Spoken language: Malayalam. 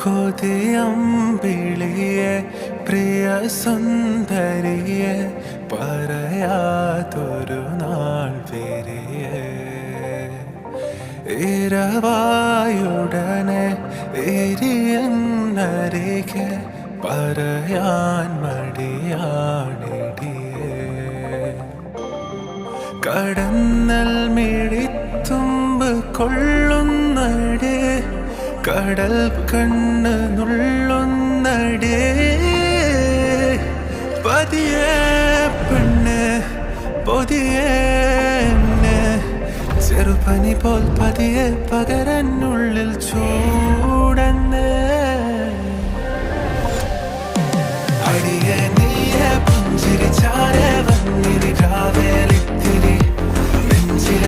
കൊതിയമ്പിളിയെ പ്രിയ സുന്ദരിയെ പറയാതൊരു നാൾ വരിയെ ഇരവായുടനെ എരിയെന്നരികെ പറയാൻ മടിയാണിടിയേ കടന്നൽ മിഴിത്തുമ്പ് കൊള്ളുന്നടേ കടൽ കണ്ണ് നുള്ളുന്നടേ പതിയെ പെണ്ണ് പൊതിയെ ചെറുപനി പോൽ പതിയെ പകരനുള്ളിൽ ചൂടന്ന് അടിയെ നീയെ പുഞ്ചിരിച്ചാരേ